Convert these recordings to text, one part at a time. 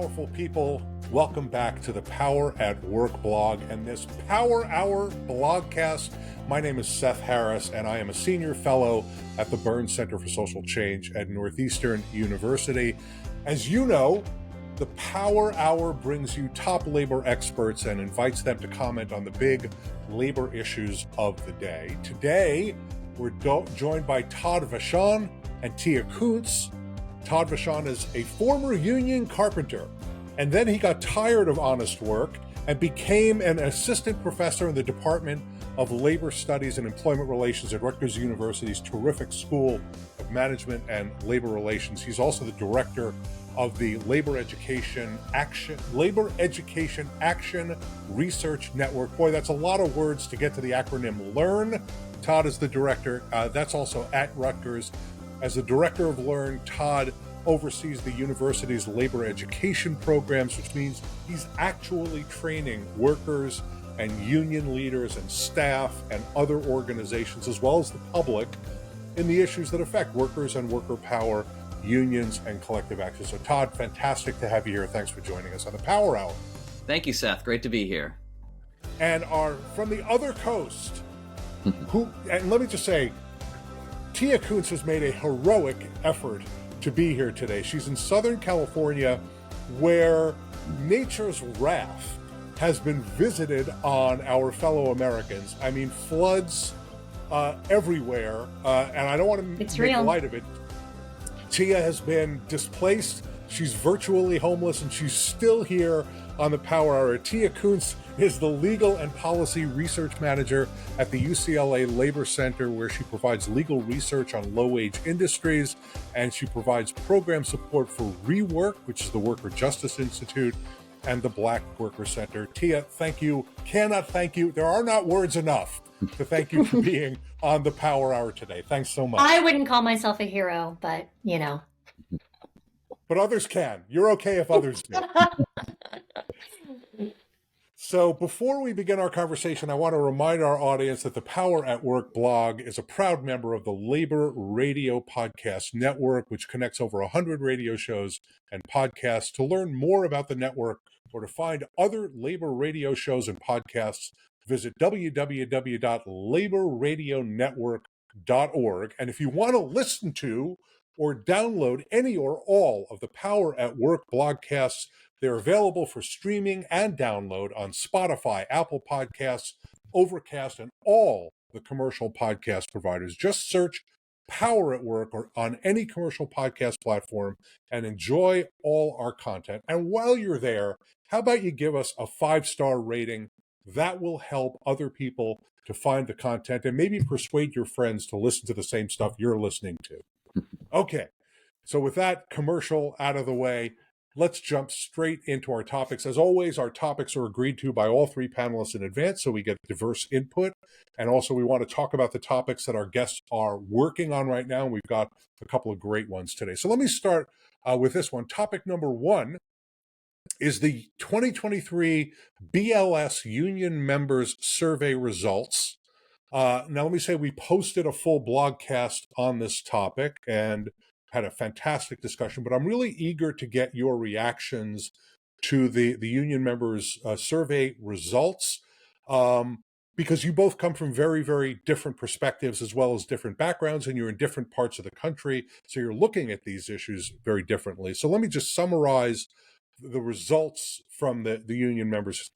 powerful people. Welcome back to the Power at Work blog and this Power Hour blogcast. My name is Seth Harris, and I am a senior fellow at the Burns Center for Social Change at Northeastern University. As you know, the Power Hour brings you top labor experts and invites them to comment on the big labor issues of the day. Today, we're joined by Todd Vachon and Tia Koonse. Todd Vachon is a former union carpenter, and then he got tired of honest work and became an assistant professor in the Department of Labor Studies and Employment Relations at Rutgers University's terrific School of Management and Labor Relations. He's also the director of the Labor Education Action Research Network. Boy, that's a lot of words to get to the acronym LEARN. Todd is the director. That's also at Rutgers. As the director of LEARN, Todd oversees the university's labor education programs, which means he's actually training workers and union leaders and staff and other organizations, as well as the public, in the issues that affect workers and worker power, unions, and collective action. So Todd, fantastic to have you here. Thanks for joining us on the Power Hour. Thank you, Seth. Great to be here. And from the other coast, and let me just say, Tia Koonse has made a heroic effort to be here today. She's in Southern California, where nature's wrath has been visited on our fellow Americans. I mean, floods everywhere, and I don't want to make light of it. Tia has been displaced. She's virtually homeless, and she's still here on the Power Hour. Tia Koonse is the legal and policy research manager at the UCLA Labor Center, where she provides legal research on low-wage industries, and she provides program support for Rework, which is the Worker Justice Institute, and the Black Worker Center. Tia, thank you. Cannot thank you. There are not words enough to thank you for being on the Power Hour today. Thanks so much. I wouldn't call myself a hero, but you know. But others can. You're okay if others do. So before we begin our conversation, I want to remind our audience that the Power at Work blog is a proud member of the Labor Radio Podcast Network, which connects over 100 radio shows and podcasts. To learn more about the network or to find other labor radio shows and podcasts, visit www.laborradionetwork.org. And if you want to listen to or download any or all of the Power at Work blogcasts, they're available for streaming and download on Spotify, Apple Podcasts, Overcast, and all the commercial podcast providers. Just search Power at Work or on any commercial podcast platform and enjoy all our content. And while you're there, how about you give us a 5-star rating? That will help other people to find the content and maybe persuade your friends to listen to the same stuff you're listening to. Okay, so with that commercial out of the way, let's jump straight into our topics. As always, our topics are agreed to by all three panelists in advance, so we get diverse input. And also, we want to talk about the topics that our guests are working on right now. We've got a couple of great ones today. So let me start with this one. Topic number one is the 2023 BLS Union Members Survey results. Now, let me say we posted a full blogcast on this topic and had a fantastic discussion, but I'm really eager to get your reactions to the Union Members Survey results, because you both come from very, very different perspectives as well as different backgrounds, and you're in different parts of the country, so you're looking at these issues very differently. So let me just summarize the results from the Union Members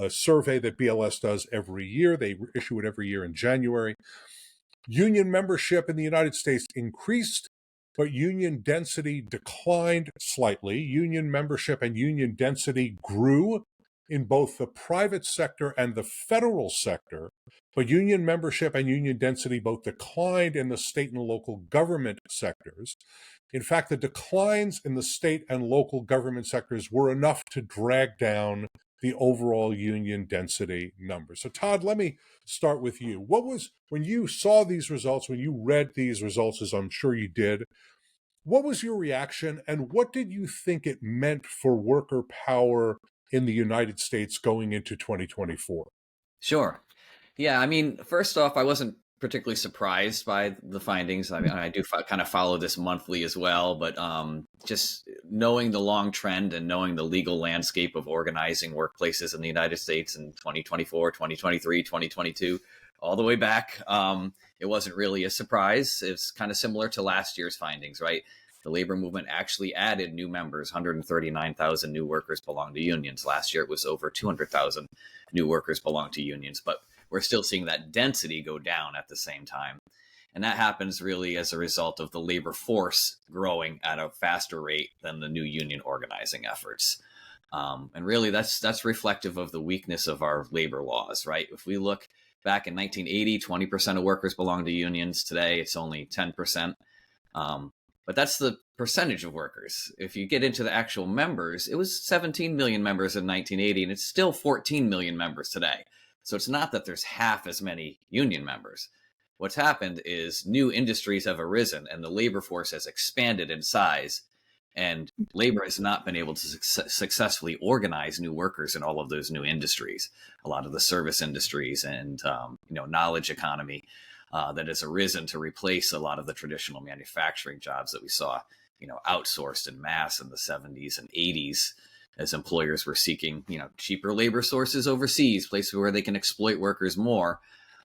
Survey that BLS does every year. They issue it every year in January. Union membership in the United States increased, but union density declined slightly. Union membership and union density grew in both the private sector and the federal sector, but union membership and union density both declined in the state and local government sectors. In fact, the declines in the state and local government sectors were enough to drag down the overall union density numbers. So Todd, let me start with you. When you saw these results, when you read these results, as I'm sure you did, what was your reaction, and what did you think it meant for worker power in the United States going into 2024? Sure. Yeah, I mean, first off, I wasn't particularly surprised by the findings. I mean, I do kind of follow this monthly as well, but just knowing the long trend and knowing the legal landscape of organizing workplaces in the United States in 2024, 2023, 2022, all the way back, it wasn't really a surprise. It's kind of similar to last year's findings, right? The labor movement actually added new members. 139,000 new workers belong to unions. Last year, it was over 200,000 new workers belong to unions. But we're still seeing that density go down at the same time. And that happens really as a result of the labor force growing at a faster rate than the new union organizing efforts. And really, that's reflective of the weakness of our labor laws, right? If we look back in 1980, 20% of workers belonged to unions. Today, it's only 10%. But that's the percentage of workers. If you get into the actual members, it was 17 million members in 1980, and it's still 14 million members today. So it's not that there's half as many union members. What's happened is new industries have arisen and the labor force has expanded in size, and labor has not been able to successfully organize new workers in all of those new industries. A lot of the service industries and knowledge economy that has arisen to replace a lot of the traditional manufacturing jobs that we saw, outsourced in mass in the 70s and 80s as employers were seeking, cheaper labor sources overseas, places where they can exploit workers more.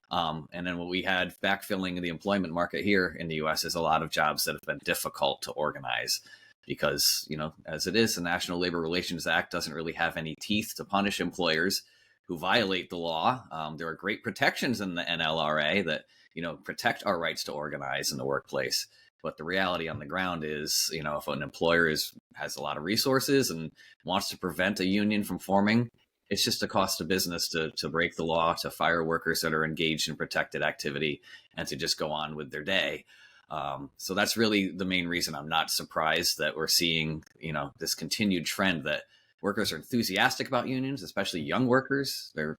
And then what we had backfilling the employment market here in the U.S. is a lot of jobs that have been difficult to organize because, as it is, the National Labor Relations Act doesn't really have any teeth to punish employers who violate the law. There are great protections in the NLRA that protect our rights to organize in the workplace. But the reality on the ground is, if an employer has a lot of resources and wants to prevent a union from forming, it's just a cost of business to break the law, to fire workers that are engaged in protected activity, and to just go on with their day. So that's really the main reason I'm not surprised that we're seeing, this continued trend that workers are enthusiastic about unions, especially young workers. They're,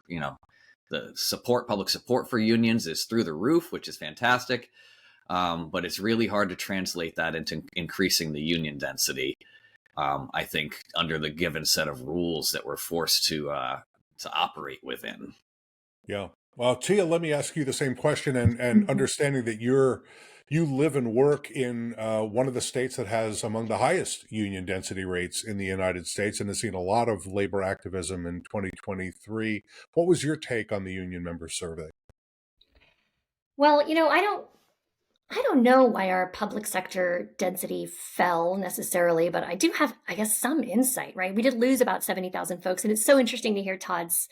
the public support for unions is through the roof, which is fantastic. But it's really hard to translate that into increasing the union density. I think under the given set of rules that we're forced to operate within. Yeah. Well, Tia, let me ask you the same question, and understanding that you live and work in one of the states that has among the highest union density rates in the United States and has seen a lot of labor activism in 2023. What was your take on the Union Members Survey? Well, I don't know why our public sector density fell necessarily, but I do have, I guess, some insight, right? We did lose about 70,000 folks, and it's so interesting to hear Todd's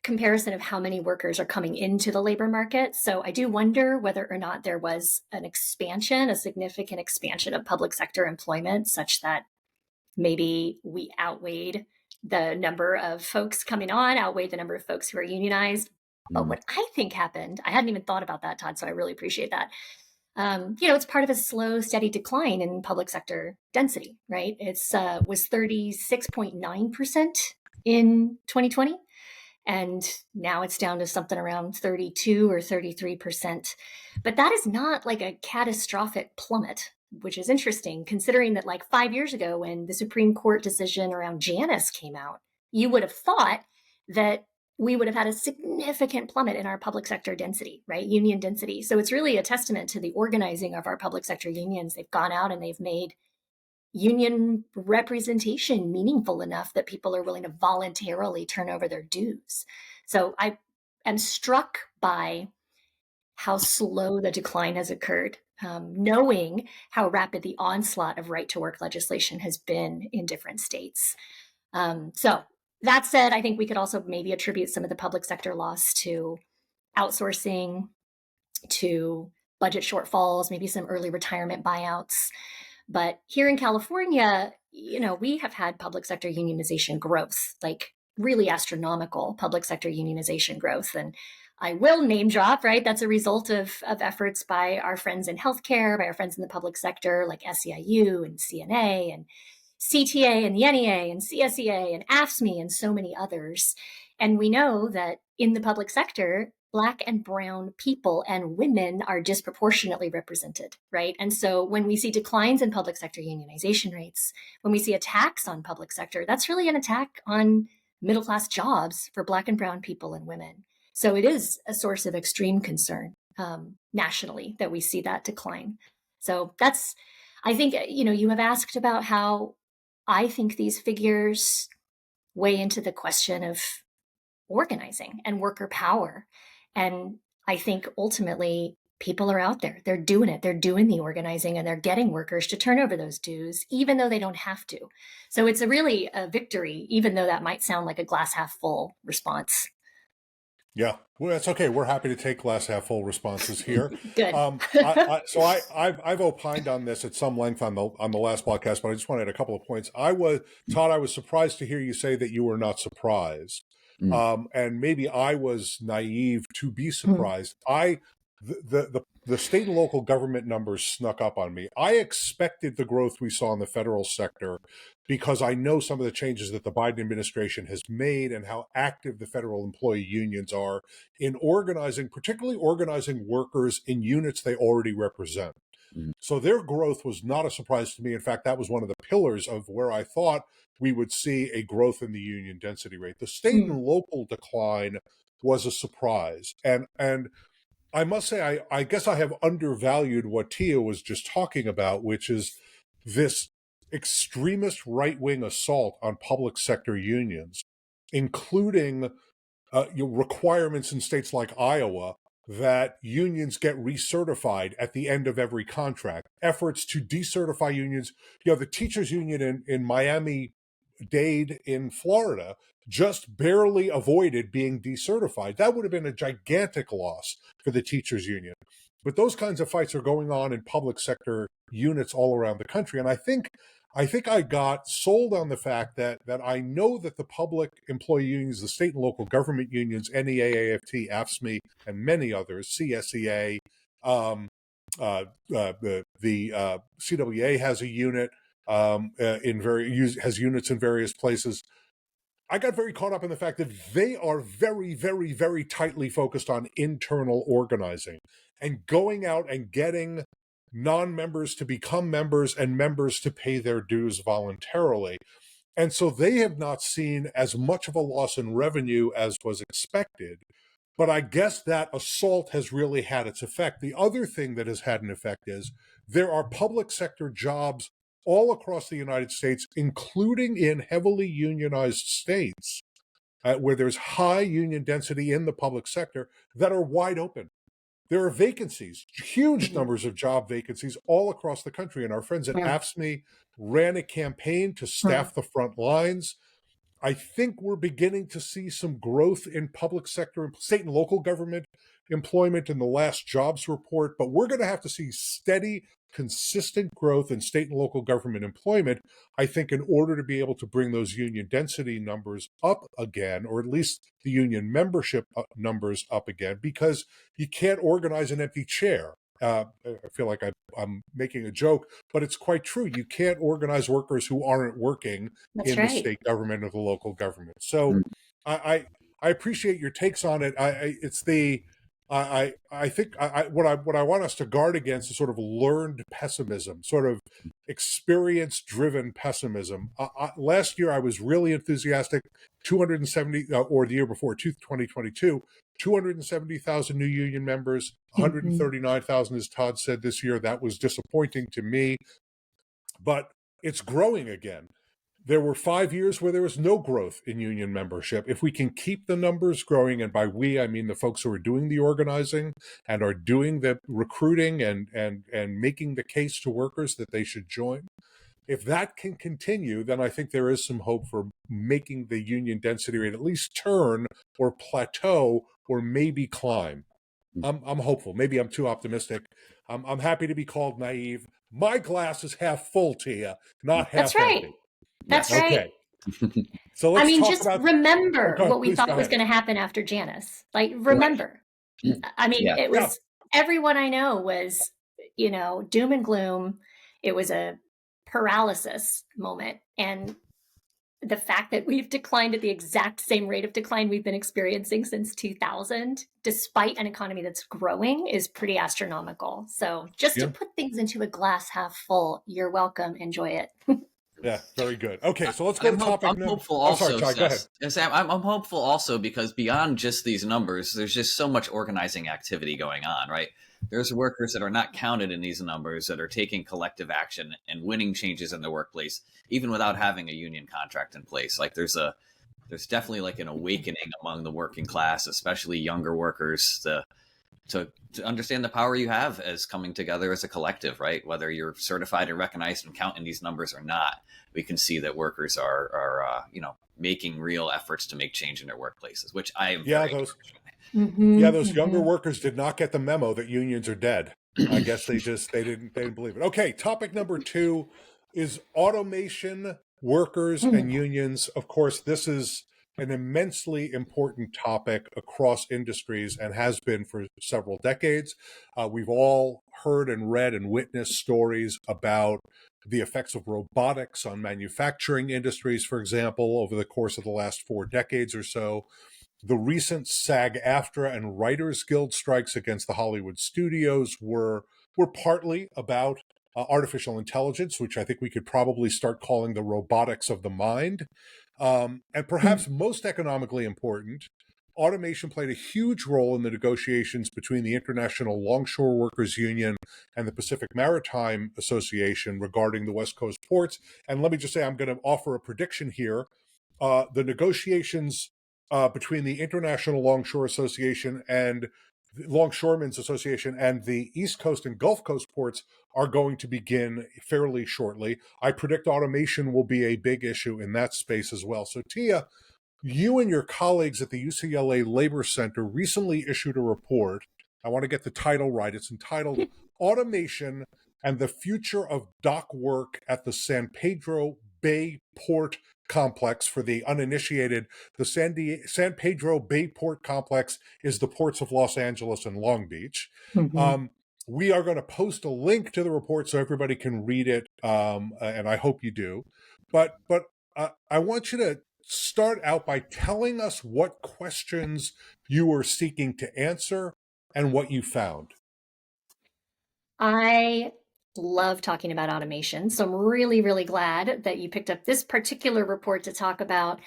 comparison of how many workers are coming into the labor market. So I do wonder whether or not there was an expansion, a significant expansion of public sector employment, such that maybe we outweighed the number of folks coming on, outweighed the number of folks who are unionized. But what I think happened, I hadn't even thought about that, Todd, so I really appreciate that. It's part of a slow, steady decline in public sector density, right? It's was 36.9% in 2020. And now it's down to something around 32 or 33%. But that is not like a catastrophic plummet, which is interesting considering that like 5 years ago when the Supreme Court decision around Janus came out, you would have thought that we would have had a significant plummet in our public sector density, right? Union density. So it's really a testament to the organizing of our public sector unions. They've gone out and they've made union representation meaningful enough that people are willing to voluntarily turn over their dues. So I am struck by how slow the decline has occurred, knowing how rapid the onslaught of right to work legislation has been in different states. So that said, I think we could also maybe attribute some of the public sector loss to outsourcing, to budget shortfalls, maybe some early retirement buyouts. But here in California, we have had public sector unionization growth, like really astronomical public sector unionization growth. And I will name drop, right? That's a result of efforts by our friends in healthcare, by our friends in the public sector, like SEIU and CNA and CTA and the NEA and CSEA and AFSCME and so many others. And we know that in the public sector, Black and brown people and women are disproportionately represented, right? And so when we see declines in public sector unionization rates, when we see attacks on public sector, that's really an attack on middle-class jobs for Black and brown people and women. So it is a source of extreme concern nationally that we see that decline. So that's, I think, you have asked about how I think these figures weigh into the question of organizing and worker power. And I think ultimately people are out there. They're doing it. They're doing the organizing, and they're getting workers to turn over those dues, even though they don't have to. So it's really a victory, even though that might sound like a glass half full response. Yeah, well, that's okay. We're happy to take glass half full responses here. Good. I've opined on this at some length on the last podcast, but I just wanted a couple of points. Todd, I was surprised to hear you say that you were not surprised, and maybe I was naive to be surprised. The state and local government numbers snuck up on me. I expected the growth we saw in the federal sector because I know some of the changes that the Biden administration has made and how active the federal employee unions are in organizing, particularly organizing workers in units they already represent. So their growth was not a surprise to me. In fact, that was one of the pillars of where I thought we would see a growth in the union density rate. The state and local decline was a surprise. And I must say, I guess I have undervalued what Tia was just talking about, which is this extremist right-wing assault on public sector unions, including requirements in states like Iowa that unions get recertified at the end of every contract, efforts to decertify unions. The teachers union in Miami-Dade in Florida just barely avoided being decertified. That would have been a gigantic loss for the teachers union. But those kinds of fights are going on in public sector units all around the country. And I think I got sold on the fact that I know that the public employee unions, the state and local government unions, NEA, AFT, AFSCME, and many others, CSEA, the CWA has a unit has units in various places. I got very caught up in the fact that they are very, very, very tightly focused on internal organizing and going out and getting non-members to become members and members to pay their dues voluntarily. And so they have not seen as much of a loss in revenue as was expected. But I guess that assault has really had its effect. The other thing that has had an effect is there are public sector jobs all across the United States, including in heavily unionized states, where there's high union density in the public sector, that are wide open. There are vacancies, huge numbers of job vacancies all across the country. And our friends at AFSCME ran a campaign to staff the front lines. I think we're beginning to see some growth in public sector, state and local government employment in the last jobs report, but we're going to have to see steady, consistent growth in state and local government employment, I think, in order to be able to bring those union density numbers up again, or at least the union membership numbers up again, because you can't organize an empty chair. I feel like I'm making a joke, but it's quite true. You can't organize workers who aren't working in the state government or the local government. So I appreciate your takes on it. I think what I want us to guard against is sort of learned pessimism, sort of experience-driven pessimism. Last year, I was really enthusiastic. 270, or the year before, 2022, 270,000 new union members, 139,000, as Todd said this year. That was disappointing to me, but it's growing again. There were 5 years where there was no growth in union membership. If we can keep the numbers growing, and by we, I mean the folks who are doing the organizing and are doing the recruiting and making the case to workers that they should join, if that can continue, then I think there is some hope for making the union density rate at least turn or plateau or maybe climb. I'm hopeful. Maybe I'm too optimistic. I'm happy to be called naive. My glass is half full, Tia, not half empty. That's right. Okay. So let's just remember what we thought was going to happen after Janus. Like, remember. I mean, it was everyone I know was, doom and gloom. It was a paralysis moment. And the fact that we've declined at the exact same rate of decline we've been experiencing since 2000, despite an economy that's growing, is pretty astronomical. So just to put things into a glass half full, you're welcome. Enjoy it. Yeah, very good. Okay, so let's go to topic number. I'm hopeful also. Sorry, Todd, go ahead. Sam, I'm hopeful also because beyond just these numbers, there's just so much organizing activity going on, right? There's workers that are not counted in these numbers that are taking collective action and winning changes in their workplace, even without having a union contract in place. Like there's definitely like an awakening among the working class, especially younger workers, to understand the power you have as coming together as a collective, right? Whether you're certified and recognized and counting these numbers or not, we can see that workers are making real efforts to make change in their workplaces, which I am very encouraged by. Those younger workers did not get the memo that unions are dead. I guess they didn't believe it. Okay, topic number 2 is automation, workers, and unions. Of course, this is an immensely important topic across industries and has been for several decades. We've all heard and read and witnessed stories about the effects of robotics on manufacturing industries, for example, over the course of the last 4 decades or so. The recent SAG-AFTRA and Writers Guild strikes against the Hollywood studios were partly about artificial intelligence, which I think we could probably start calling the robotics of the mind. And perhaps most economically important, automation played a huge role in the negotiations between the International Longshore Workers Union and the Pacific Maritime Association regarding the West Coast ports. And let me just say, I'm going to offer a prediction here. The negotiations between the International Longshore Association and the Longshoremen's Association and the East Coast and Gulf Coast ports are going to begin fairly shortly. I predict automation will be a big issue in that space as well. So Tia, you and your colleagues at the UCLA Labor Center recently issued a report. I want to get the title right. It's entitled Automation and the Future of Dock Work at the San Pedro Bay Port Complex. For the uninitiated, the San Pedro Bay Port Complex is the ports of Los Angeles and Long Beach. We are going to post a link to the report so everybody can read it, and I hope you do. But I want you to start out by telling us what questions you were seeking to answer and what you found. I love talking about automation. So I'm really, really glad that you picked up this particular report to talk about.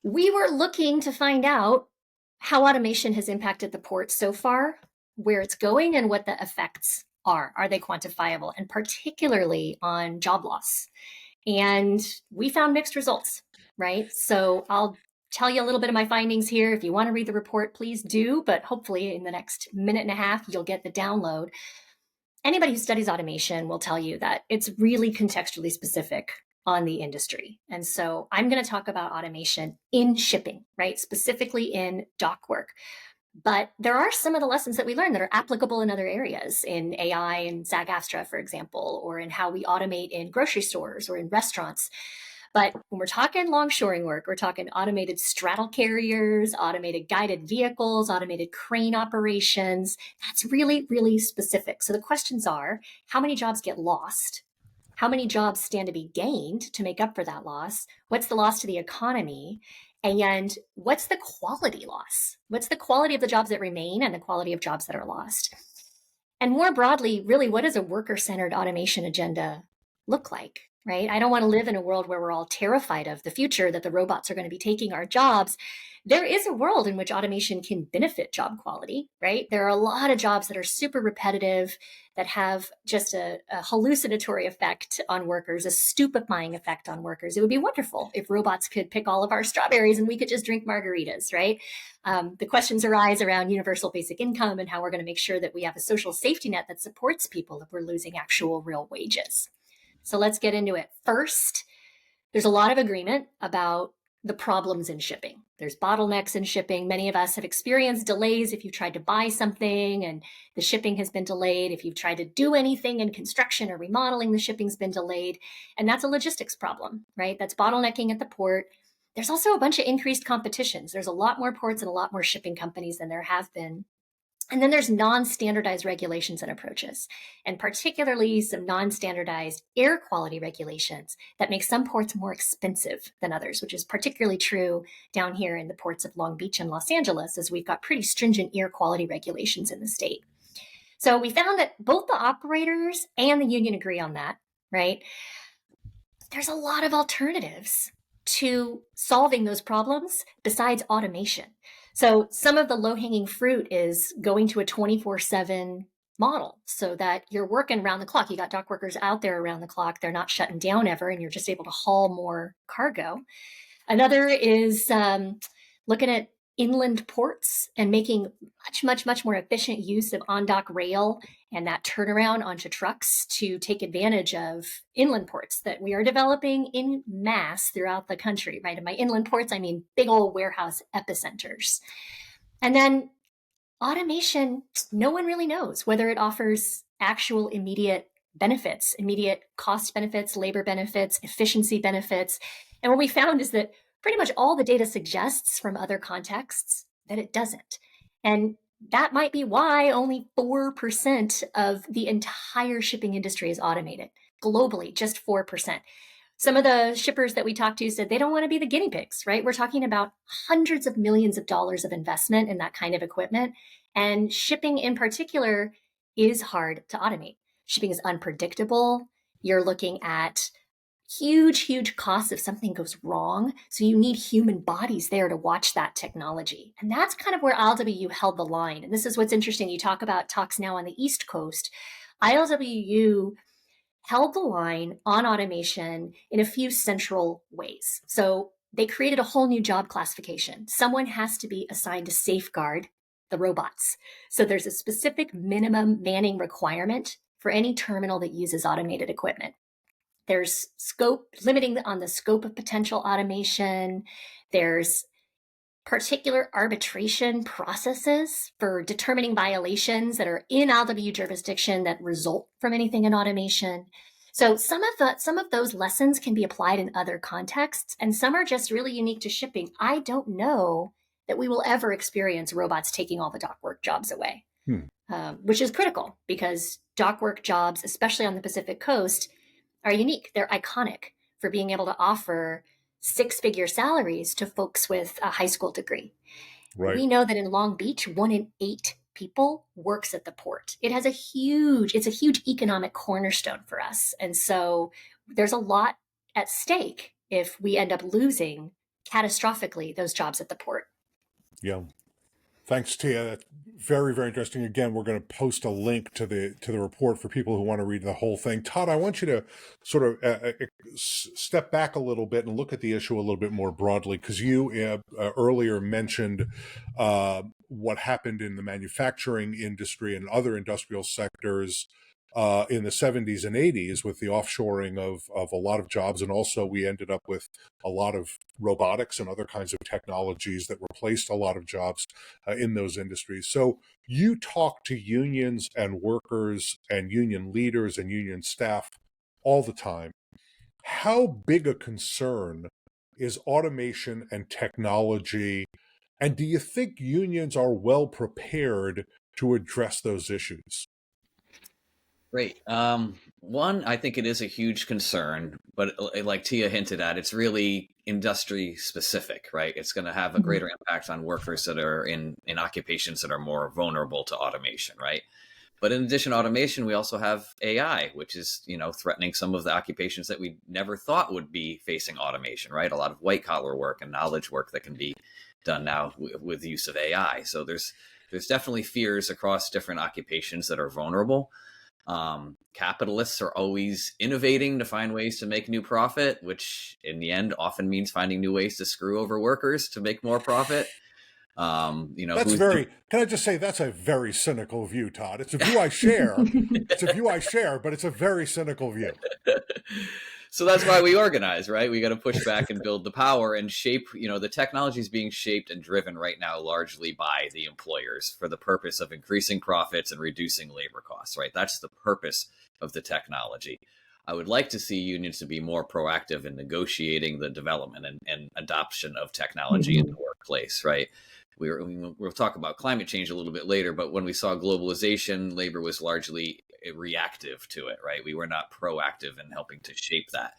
We were looking to find out how automation has impacted the port so far, where it's going, and what the effects are. Are they quantifiable? And particularly on job loss. And we found mixed results, right? So I'll tell you a little bit of my findings here. If you want to read the report, please do. But hopefully in the next minute and a half, you'll get the download. Anybody who studies automation will tell you that it's really contextually specific on the industry. And so I'm going to talk about automation in shipping, right? Specifically in dock work. But there are some of the lessons that we learned that are applicable in other areas, in AI and SAG-AFTRA, for example, or in how we automate in grocery stores or in restaurants. But when we're talking longshoring work, we're talking automated straddle carriers, automated guided vehicles, automated crane operations. That's really, really specific. So the questions are, how many jobs get lost? How many jobs stand to be gained to make up for that loss? What's the loss to the economy? And what's the quality loss? What's the quality of the jobs that remain and the quality of jobs that are lost? And more broadly, really, what does a worker-centered automation agenda look like? Right? I don't want to live in a world where we're all terrified of the future, that the robots are going to be taking our jobs. There is a world in which automation can benefit job quality, right? There are a lot of jobs that are super repetitive, that have just a hallucinatory effect on workers, a stupefying effect on workers. It would be wonderful if robots could pick all of our strawberries and we could just drink margaritas, right? The questions arise around universal basic income and how we're going to make sure that we have a social safety net that supports people if we're losing actual real wages. So let's get into it. First, there's a lot of agreement about the problems in shipping. There's bottlenecks in shipping. Many of us have experienced delays if you've tried to buy something and the shipping has been delayed. If you've tried to do anything in construction or remodeling, the shipping's been delayed. And that's a logistics problem, right? That's bottlenecking at the port. There's also a bunch of increased competitions. There's a lot more ports and a lot more shipping companies than there have been. And then there's non-standardized regulations and approaches, and particularly some non-standardized air quality regulations that make some ports more expensive than others, which is particularly true down here in the ports of Long Beach and Los Angeles, as we've got pretty stringent air quality regulations in the state. So we found that both the operators and the union agree on that, right? There's a lot of alternatives to solving those problems besides automation. So some of the low-hanging fruit is going to a 24/7 model so that you're working around the clock. You got dock workers out there around the clock. They're not shutting down ever, and you're just able to haul more cargo. Another is looking at inland ports and making much more efficient use of on-dock rail and that turnaround onto trucks to take advantage of inland ports that we are developing in mass throughout the country, right? And by inland ports, I mean big old warehouse epicenters. And then automation, no one really knows whether it offers actual immediate benefits, immediate cost benefits, labor benefits, efficiency benefits. And what we found is that pretty much all the data suggests from other contexts that it doesn't. And that might be why only 4% of the entire shipping industry is automated. Globally, just 4%. Some of the shippers that we talked to said they don't want to be the guinea pigs, right? We're talking about hundreds of millions of dollars of investment in that kind of equipment. And shipping in particular is hard to automate. Shipping is unpredictable. You're looking at huge costs if something goes wrong. So you need human bodies there to watch that technology. And that's kind of where ILWU held the line. And this is what's interesting. You talk about talks now on the East Coast. ILWU held the line on automation in a few central ways. So they created a whole new job classification. Someone has to be assigned to safeguard the robots. So there's a specific minimum manning requirement for any terminal that uses automated equipment. There's limiting on the scope of potential automation. There's particular arbitration processes for determining violations that are in ILWU jurisdiction that result from anything in automation. So some of those lessons can be applied in other contexts, and some are just really unique to shipping. I don't know that we will ever experience robots taking all the dock work jobs away, which is critical because dock work jobs, especially on the Pacific Coast, are unique. They're iconic for being able to offer six-figure salaries to folks with a high school degree. Right. We know that in Long Beach, 1 in 8 people works at the port. It's a huge economic cornerstone for us. And so there's a lot at stake if we end up losing catastrophically those jobs at the port. Yeah. Thanks, Tia. That's very, very interesting. Again, we're going to post a link to the report for people who want to read the whole thing. Todd, I want you to sort of step back a little bit and look at the issue a little bit more broadly, because you earlier mentioned what happened in the manufacturing industry and other industrial sectors in the 70s and 80s with the offshoring of a lot of jobs. And also we ended up with a lot of robotics and other kinds of technologies that replaced a lot of jobs in those industries. So you talk to unions and workers and union leaders and union staff all the time. How big a concern is automation and technology? And do you think unions are well prepared to address those issues? Great. One, I think it is a huge concern, but like Tia hinted at, it's really industry specific, right? It's going to have a greater impact on workers that are in occupations that are more vulnerable to automation, right? But in addition to automation, we also have AI, which is, threatening some of the occupations that we never thought would be facing automation, right? A lot of white collar work and knowledge work that can be done now with the use of AI. So there's definitely fears across different occupations that are vulnerable. Capitalists are always innovating to find ways to make new profit, which in the end often means finding new ways to screw over workers to make more profit. Can I just say that's a very cynical view, Todd. It's a view I share. But it's a very cynical view. So that's why we organize, right? We got to push back and build the power and shape, the technology is being shaped and driven right now largely by the employers for the purpose of increasing profits and reducing labor costs, right? That's the purpose of the technology. I would like to see unions to be more proactive in negotiating the development and adoption of technology in the workplace, right? We'll talk about climate change a little bit later, but when we saw globalization, labor was largely reactive to it, right? We were not proactive in helping to shape that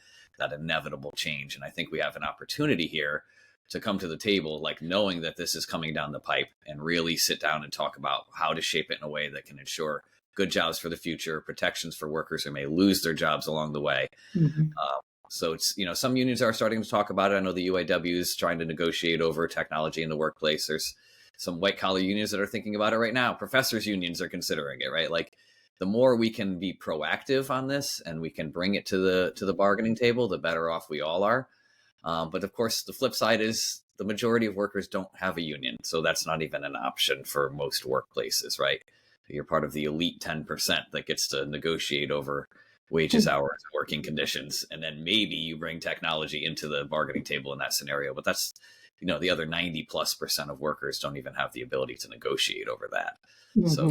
inevitable change. And I think we have an opportunity here to come to the table, like knowing that this is coming down the pipe and really sit down and talk about how to shape it in a way that can ensure good jobs for the future, protections for workers who may lose their jobs along the way. So it's, some unions are starting to talk about it. I know the UAW is trying to negotiate over technology in the workplace. There's some white collar unions that are thinking about it right now. Professors unions are considering it, right? Like the more we can be proactive on this and we can bring it to the bargaining table, the better off we all are. But of course, the flip side is the majority of workers don't have a union. So that's not even an option for most workplaces, right? You're part of the elite 10% that gets to negotiate over wages, hours, working conditions. And then maybe you bring technology into the bargaining table in that scenario. But that's, the other 90+% of workers don't even have the ability to negotiate over that. Mm-hmm. So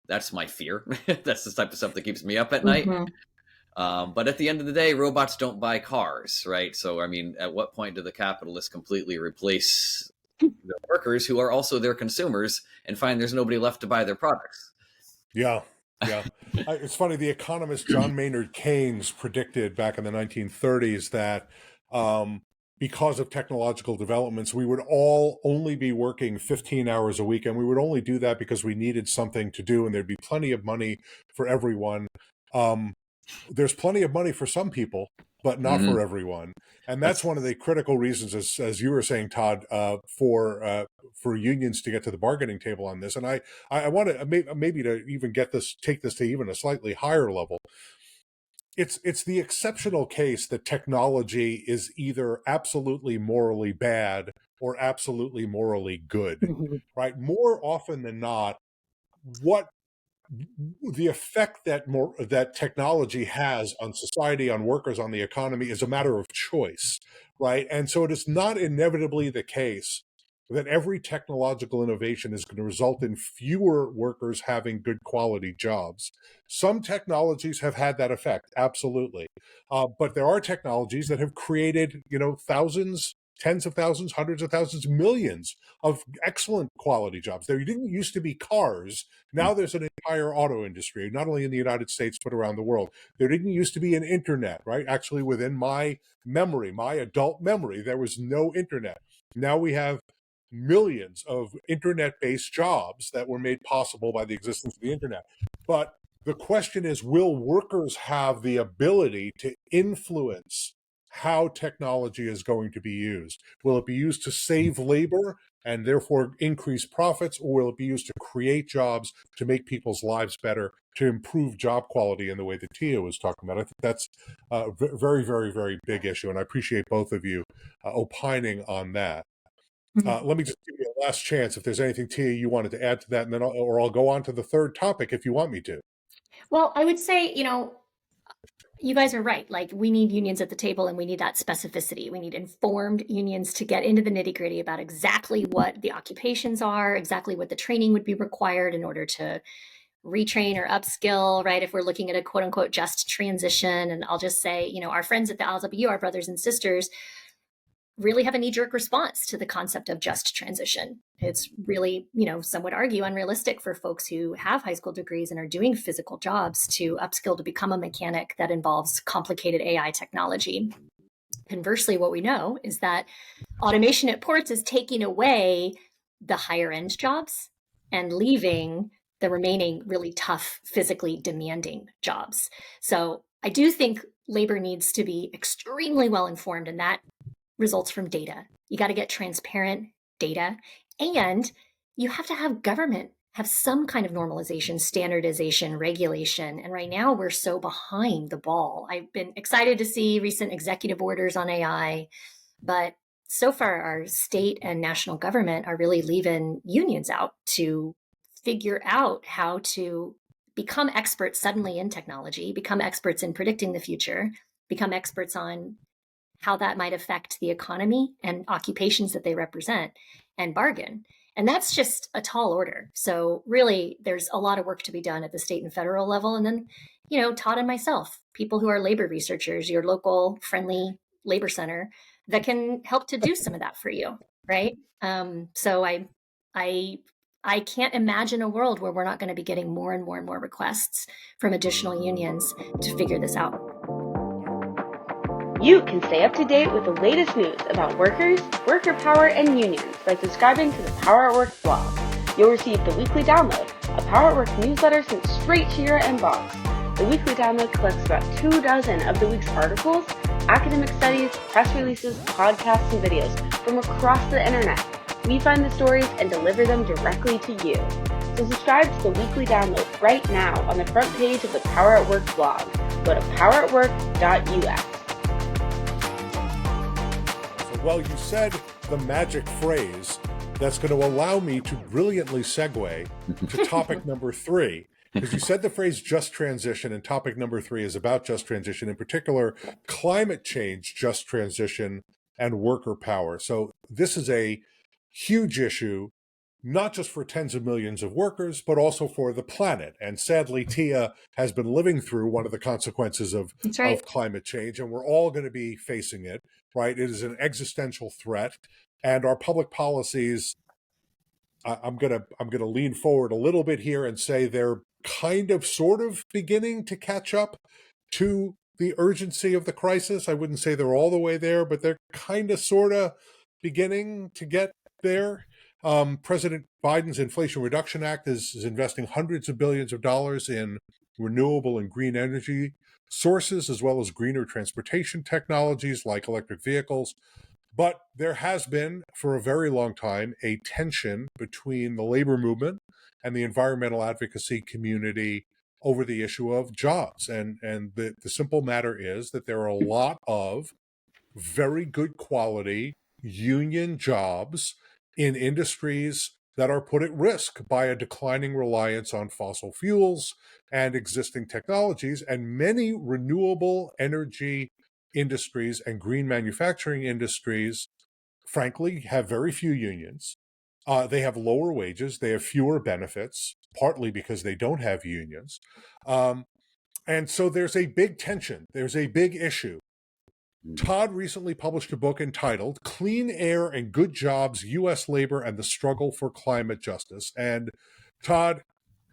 that's my fear. That's the type of stuff that keeps me up at night. But at the end of the day, robots don't buy cars, right? So, I mean, at what point do the capitalists completely replace the workers who are also their consumers and find there's nobody left to buy their products? Yeah. It's funny. The economist John Maynard Keynes predicted back in the 1930s that because of technological developments, we would all only be working 15 hours a week, and we would only do that because we needed something to do, and there'd be plenty of money for everyone. There's plenty of money for some people, but not for everyone. And that's one of the critical reasons, as you were saying, Todd, for unions to get to the bargaining table on this. And I want to maybe to even take this to even a slightly higher level. It's the exceptional case that technology is either absolutely morally bad or absolutely morally good, right? More often than not, what the effect that technology has on society, on workers, on the economy is a matter of choice, right? And so it is not inevitably the case that every technological innovation is going to result in fewer workers having good quality jobs. Some technologies have had that effect, absolutely. But there are technologies that have created, thousands, tens of thousands, hundreds of thousands, millions of excellent quality jobs. There didn't used to be cars. Now there's an entire auto industry, not only in the United States, but around the world. There didn't used to be an internet, right? Actually, within my memory, my adult memory, there was no internet. Now we have millions of internet-based jobs that were made possible by the existence of the internet. But the question is, will workers have the ability to influence how technology is going to be used? Will it be used to save labor and therefore increase profits, or will it be used to create jobs, to make people's lives better, to improve job quality in the way that Tia was talking about? I think that's a very, very, very big issue, and I appreciate both of you opining on that. Let me just give you a last chance if there's anything, Tia, you wanted to add to that, and then I'll go on to the third topic if you want me to. Well, I would say, you guys are right. Like, we need unions at the table, and we need that specificity. We need informed unions to get into the nitty-gritty about exactly what the occupations are, exactly what the training would be required in order to retrain or upskill, right? If we're looking at a quote unquote just transition. And I'll just say, our friends at the LSER, our brothers and sisters, really have a knee-jerk response to the concept of just transition. It's really, some would argue, unrealistic for folks who have high school degrees and are doing physical jobs to upskill to become a mechanic that involves complicated AI technology. Conversely, what we know is that automation at ports is taking away the higher end jobs and leaving the remaining really tough, physically demanding jobs. So I do think labor needs to be extremely well informed, and that results from data. You got to get transparent data, and you have to have government have some kind of normalization, standardization, regulation. And right now we're so behind the ball. I've been excited to see recent executive orders on AI, but so far our state and national government are really leaving unions out to figure out how to become experts suddenly in technology, become experts in predicting the future, become experts on how that might affect the economy and occupations that they represent, and bargain. And that's just a tall order. So really, there's a lot of work to be done at the state and federal level. And then, Todd and myself, people who are labor researchers, your local friendly labor center that can help to do some of that for you, right? So I can't imagine a world where we're not going to be getting more and more and more requests from additional unions to figure this out. You can stay up to date with the latest news about workers, worker power, and unions by subscribing to the Power at Work blog. You'll receive the weekly download, a Power at Work newsletter sent straight to your inbox. The weekly download collects about 24 of the week's articles, academic studies, press releases, podcasts, and videos from across the internet. We find the stories and deliver them directly to you. So subscribe to the weekly download right now on the front page of the Power at Work blog. Go to poweratwork.us. Well, you said the magic phrase that's going to allow me to brilliantly segue to topic number 3, because you said the phrase just transition, and topic number 3 is about just transition, in particular, climate change, just transition, and worker power. So this is a huge issue, not just for tens of millions of workers, but also for the planet. And sadly, Tia has been living through one of the consequences of climate change, and we're all going to be facing it, right? It is an existential threat, and our public policies, I'm going to lean forward a little bit here and say they're kind of sort of beginning to catch up to the urgency of the crisis. I wouldn't say they're all the way there, but they're kind of sort of beginning to get there. President Biden's Inflation Reduction Act is investing hundreds of billions of dollars in renewable and green energy sources, as well as greener transportation technologies like electric vehicles. But there has been, for a very long time, a tension between the labor movement and the environmental advocacy community over the issue of jobs. And the simple matter is that there are a lot of very good quality union jobs in industries that are put at risk by a declining reliance on fossil fuels and existing technologies. And many renewable energy industries and green manufacturing industries, frankly, have very few unions. They have lower wages. They have fewer benefits, partly because they don't have unions. And so there's a big tension. There's a big issue. Todd recently published a book entitled Clean Air and Good Jobs, U.S. Labor and the Struggle for Climate Justice. And Todd,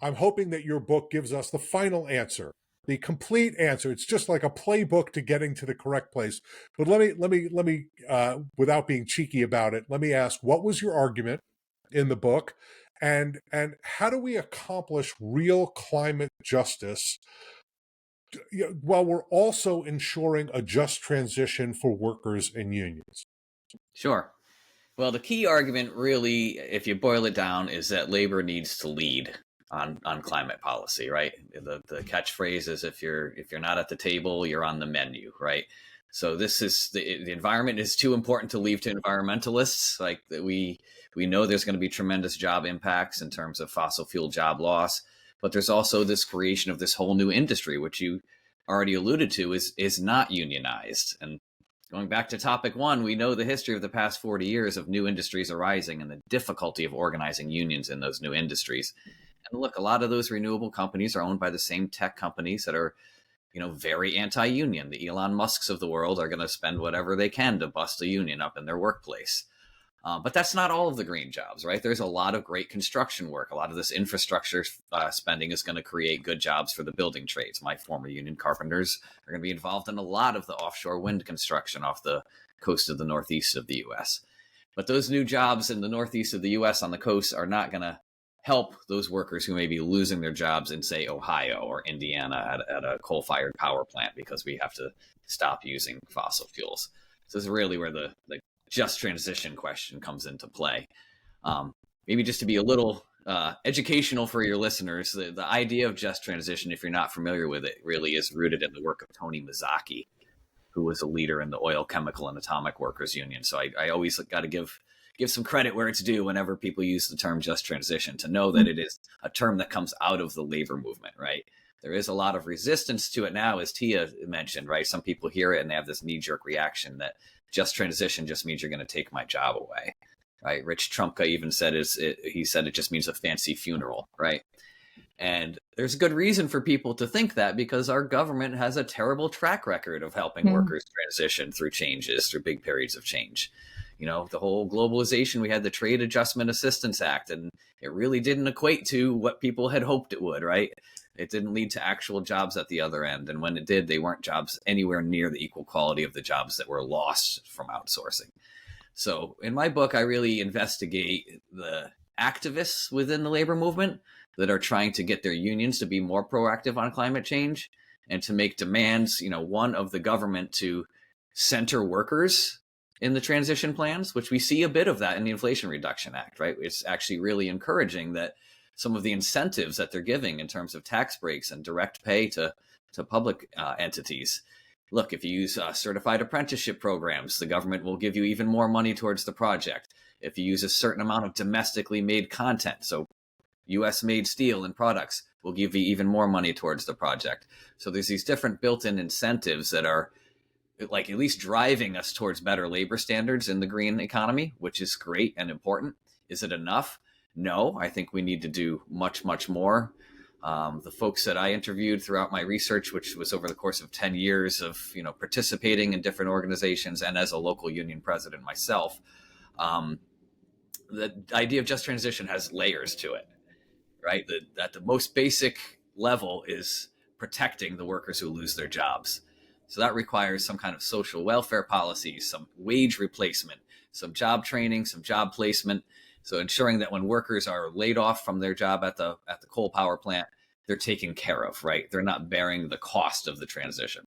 I'm hoping that your book gives us the final answer, the complete answer. It's just like a playbook to getting to the correct place. But let me, without being cheeky about it, let me ask, what was your argument in the book? And how do we accomplish real climate justice while we're also ensuring a just transition for workers and unions? Sure. Well, the key argument really, if you boil it down, is that labor needs to lead on climate policy, right? The catchphrase is if you're not at the table, you're on the menu, right? So this is the environment is too important to leave to environmentalists. Like we know there's going to be tremendous job impacts in terms of fossil fuel job loss. But there's also this creation of this whole new industry, which you already alluded to, is not unionized. And going back to topic 1, we know the history of the past 40 years of new industries arising and the difficulty of organizing unions in those new industries. And look, a lot of those renewable companies are owned by the same tech companies that are, very anti-union. The Elon Musks of the world are going to spend whatever they can to bust a union up in their workplace. But that's not all of the green jobs, right? There's a lot of great construction work. A lot of this infrastructure spending is going to create good jobs for the building trades. My former union carpenters are going to be involved in a lot of the offshore wind construction off the coast of the northeast of the U.S. But those new jobs in the northeast of the U.S. on the coast are not going to help those workers who may be losing their jobs in, say, Ohio or Indiana at a coal-fired power plant because we have to stop using fossil fuels. So this is really where the just transition question comes into play. Maybe just to be a little educational for your listeners, the idea of just transition, if you're not familiar with it, really is rooted in the work of Tony Mazzocchi, who was a leader in the Oil, Chemical, and Atomic Workers Union. So I always got to give some credit where it's due whenever people use the term just transition, to know that it is a term that comes out of the labor movement, right? There is a lot of resistance to it now, as Tia mentioned, right? Some people hear it and they have this knee-jerk reaction that just transition just means you're going to take my job away, right? Rich Trumka even said he said it just means a fancy funeral, right? And there's a good reason for people to think that, because our government has a terrible track record of helping workers transition through big periods of change. The whole globalization, we had the Trade Adjustment Assistance Act, and it really didn't equate to what people had hoped it would, right? It didn't lead to actual jobs at the other end. And when it did, they weren't jobs anywhere near the equal quality of the jobs that were lost from outsourcing. So in my book, I really investigate the activists within the labor movement that are trying to get their unions to be more proactive on climate change and to make demands, one, of the government to center workers in the transition plans, which we see a bit of that in the Inflation Reduction Act, right? It's actually really encouraging that some of the incentives that they're giving in terms of tax breaks and direct pay to public entities. Look, if you use certified apprenticeship programs, the government will give you even more money towards the project. If you use a certain amount of domestically made content, so US made steel and products, will give you even more money towards the project. So there's these different built-in incentives that are like at least driving us towards better labor standards in the green economy, which is great and important. Is it enough? No, I think we need to do much, much more. The folks that I interviewed throughout my research, which was over the course of 10 years of participating in different organizations and as a local union president myself, the idea of just transition has layers to it, right? At the most basic level is protecting the workers who lose their jobs. So that requires some kind of social welfare policies, some wage replacement, some job training, some job placement. So ensuring that when workers are laid off from their job at the coal power plant, they're taken care of, right? They're not bearing the cost of the transition.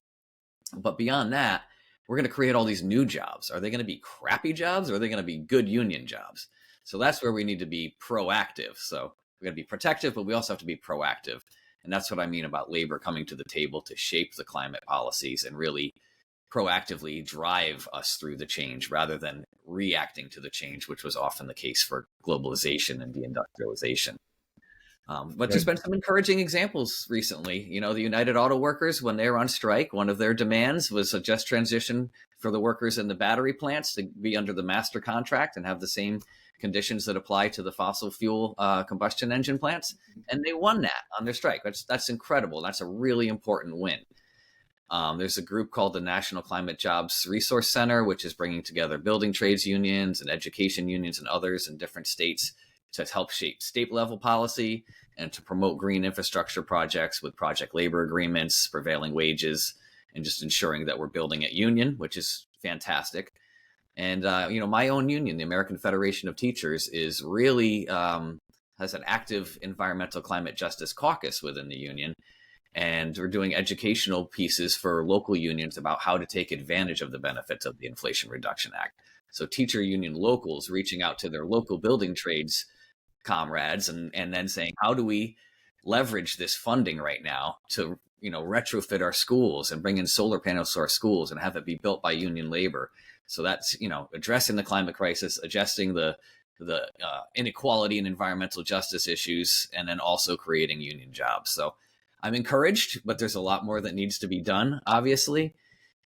But beyond that, we're going to create all these new jobs. Are they going to be crappy jobs or are they going to be good union jobs? So that's where we need to be proactive. So we're going to be protective, but we also have to be proactive. And that's what I mean about labor coming to the table to shape the climate policies and really proactively drive us through the change rather than reacting to the change, which was often the case for globalization and deindustrialization. But there's been some encouraging examples recently. The United Auto Workers, when they were on strike, one of their demands was a just transition for the workers in the battery plants to be under the master contract and have the same conditions that apply to the fossil fuel combustion engine plants. And they won that on their strike. That's incredible. That's a really important win. There's a group called the National Climate Jobs Resource Center, which is bringing together building trades unions and education unions and others in different states to help shape state level policy and to promote green infrastructure projects with project labor agreements, prevailing wages, and just ensuring that we're building at union, which is fantastic. And, my own union, the American Federation of Teachers, is really has an active environmental climate justice caucus within the union. And we're doing educational pieces for local unions about how to take advantage of the benefits of the Inflation Reduction Act. So teacher union locals reaching out to their local building trades comrades and then saying, how do we leverage this funding right now to, retrofit our schools and bring in solar panels to our schools and have it be built by union labor. So that's, addressing the climate crisis, adjusting the inequality and environmental justice issues, and then also creating union jobs. So I'm encouraged, but there's a lot more that needs to be done, obviously.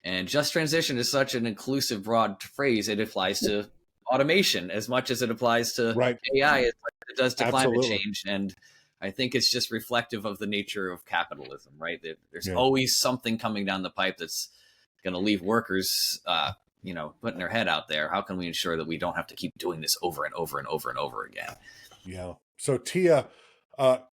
And just transition is such an inclusive, broad phrase. It applies to automation as much as it applies to AI, as much as it does to climate change. And I think it's just reflective of the nature of capitalism, right? There's always something coming down the pipe that's going to leave workers, putting their head out there. How can we ensure that we don't have to keep doing this over and over and over and over again? Yeah. So Tia,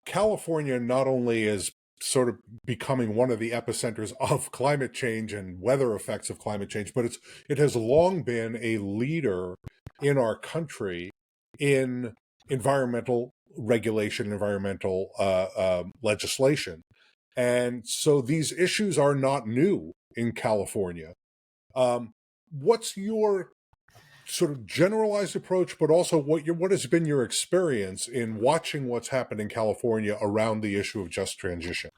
California not only is sort of becoming one of the epicenters of climate change and weather effects of climate change, but it has long been a leader in our country in environmental regulation, environmental legislation. And so these issues are not new in California. What's your sort of generalized approach, but also what has been your experience in watching what's happened in California around the issue of just transition?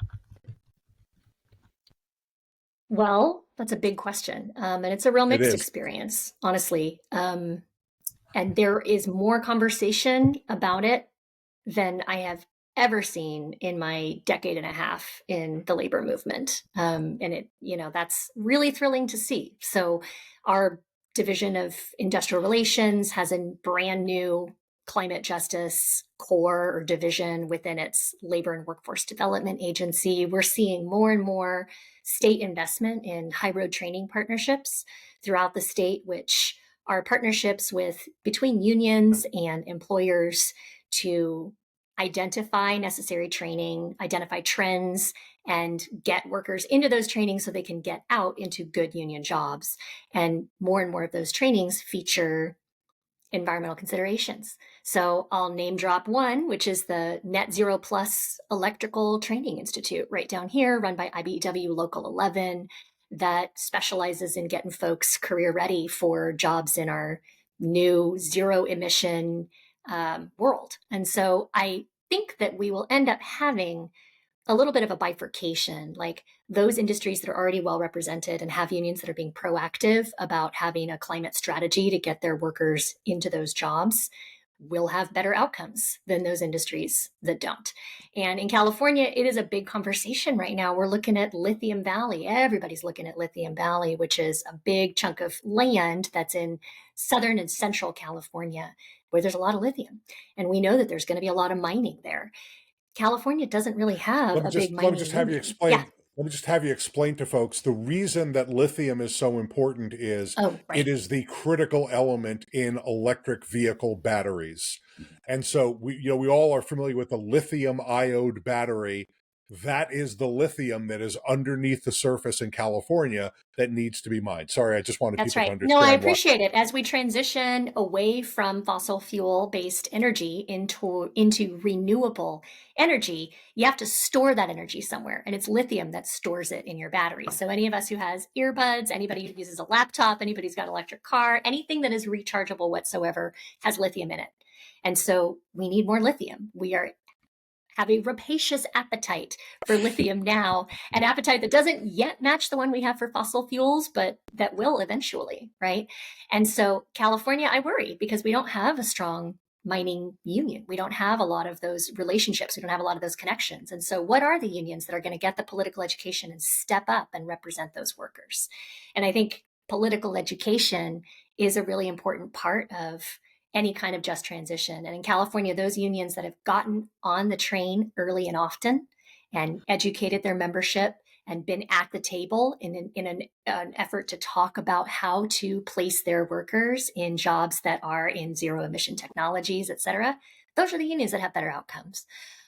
Well, that's a big question. And it's a real mixed experience, honestly. And there is more conversation about it than I have ever seen in my decade and a half in the labor movement. And it, that's really thrilling to see. So our Division of Industrial Relations has a brand new climate justice core or division within its Labor and Workforce Development Agency. We're seeing more and more state investment in high road training partnerships throughout the state, which are partnerships between unions and employers to identify necessary training, identify trends, and get workers into those trainings so they can get out into good union jobs. And more of those trainings feature environmental considerations. So I'll name drop one, which is the Net Zero Plus Electrical Training Institute right down here, run by IBEW Local 11, that specializes in getting folks career ready for jobs in our new zero emission world. And so I think that we will end up having a little bit of a bifurcation, like those industries that are already well represented and have unions that are being proactive about having a climate strategy to get their workers into those jobs will have better outcomes than those industries that don't. And in California, it is a big conversation right now. We're looking at Lithium Valley. Everybody's looking at Lithium Valley, which is a big chunk of land that's in southern and central California, where there's a lot of lithium. And we know that there's going to be a lot of mining there. California doesn't really have a big mining. Let me just have you explain. Yeah. Let me just have you explain to folks the reason that lithium is so important is it is the critical element in electric vehicle batteries. And so we all are familiar with the lithium iode battery. That is the lithium that is underneath the surface in California that needs to be mined. Sorry, I just wanted people to understand. No, I appreciate it. As we transition away from fossil fuel-based energy into renewable energy, you have to store that energy somewhere, and it's lithium that stores it in your battery. So any of us who has earbuds, anybody who uses a laptop, anybody who's got an electric car, anything that is rechargeable whatsoever has lithium in it. And so we need more lithium. We have a rapacious appetite for lithium now, an appetite that doesn't yet match the one we have for fossil fuels, but that will eventually, right? And so California, I worry because we don't have a strong mining union. We don't have a lot of those relationships. We don't have a lot of those connections. And so what are the unions that are going to get the political education and step up and represent those workers? And I think political education is a really important part of any kind of just transition. And in California, those unions that have gotten on the train early and often and educated their membership and been at the table in an effort to talk about how to place their workers in jobs that are in zero emission technologies, et cetera, those are the unions that have better outcomes.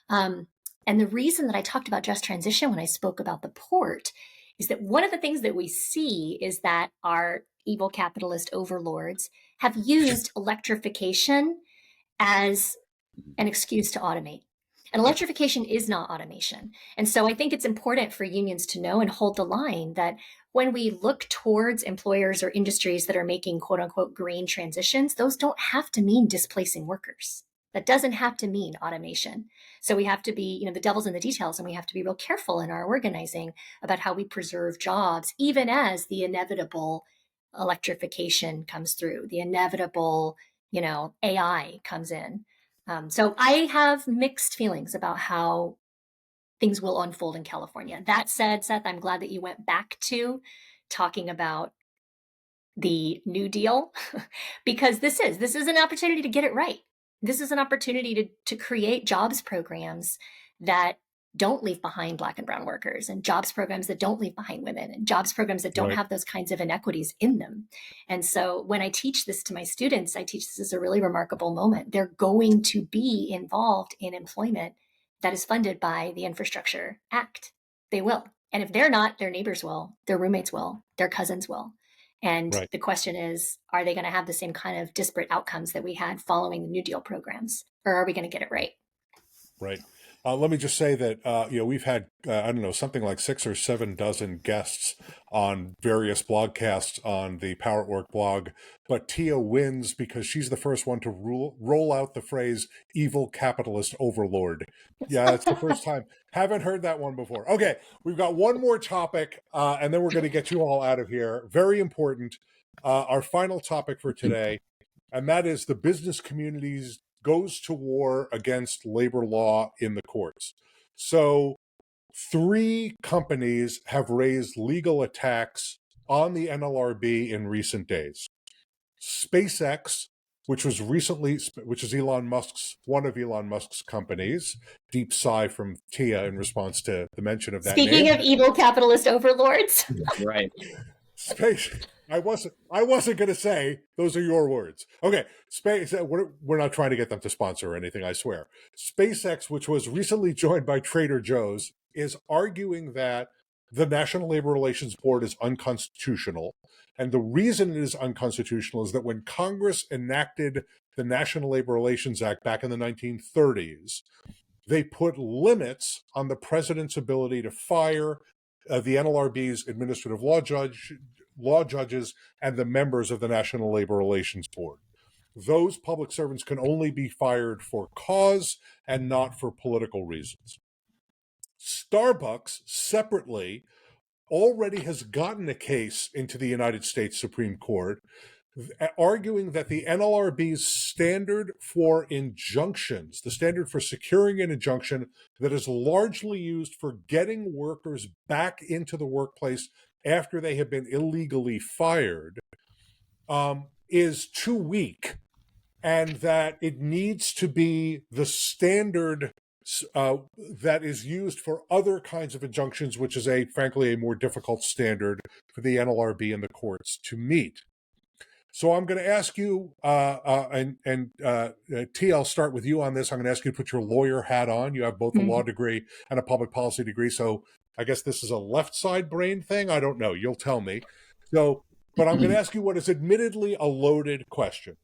And the reason that I talked about just transition when I spoke about the port is that one of the things that we see is that our evil capitalist overlords have used electrification as an excuse to automate. And electrification is not automation. And so I think it's important for unions to know and hold the line that when we look towards employers or industries that are making quote unquote green transitions, those don't have to mean displacing workers. That doesn't have to mean automation. So we have to be, the devil's in the details, and we have to be real careful in our organizing about how we preserve jobs, even as the inevitable electrification comes through, the inevitable, AI comes in. So I have mixed feelings about how things will unfold in California. That said, Seth, I'm glad that you went back to talking about the New Deal because this is an opportunity to get it right. This is an opportunity to create jobs programs that don't leave behind Black and brown workers, and jobs programs that don't leave behind women, and jobs programs that don't have those kinds of inequities in them. And so when I teach this to my students, I teach this as a really remarkable moment. They're going to be involved in employment that is funded by the Infrastructure Act. They will. And if they're not, their neighbors will, their roommates will, their cousins will. And the question is, are they going to have the same kind of disparate outcomes that we had following the New Deal programs? Or are we going to get it right? Right. Let me just say that, we've had, something like 6 or 7 dozen guests on various blogcasts on the Power at Work blog. But Tia wins because she's the first one to roll out the phrase evil capitalist overlord. Yeah, it's the first time. Haven't heard that one before. Okay, we've got one more topic, and then we're going to get you all out of here. Very important. Our final topic for today, and that is the business community's goes to war against labor law in the courts. So 3 companies have raised legal attacks on the NLRB in recent days. SpaceX, which is one of Elon Musk's companies. Deep sigh from Tia in response to the mention of that Speaking name. of evil capitalist overlords. Right. Space. I wasn't going to say those are your words. Okay, we're not trying to get them to sponsor or anything, I swear. SpaceX, which was recently joined by Trader Joe's, is arguing that the National Labor Relations Board is unconstitutional. And the reason it is unconstitutional is that when Congress enacted the National Labor Relations Act back in the 1930s, they put limits on the president's ability to fire the NLRB's administrative law judges and the members of the National Labor Relations Board. those public servants can only be fired for cause and not for political reasons. Starbucks, separately, already has gotten a case into the United States Supreme Court arguing that the NLRB's standard for injunctions, the standard for securing an injunction that is largely used for getting workers back into the workplace after they have been illegally fired, is too weak, and that it needs to be the standard that is used for other kinds of injunctions, which is frankly a more difficult standard for the NLRB and the courts to meet. So I'm going to ask you, T, I'll start with you on this. I'm going to ask you to put your lawyer hat on. You have both a law degree and a public policy degree. So I guess this is a left side brain thing. I don't know. You'll tell me. So, but I'm going to ask you what is admittedly a loaded question.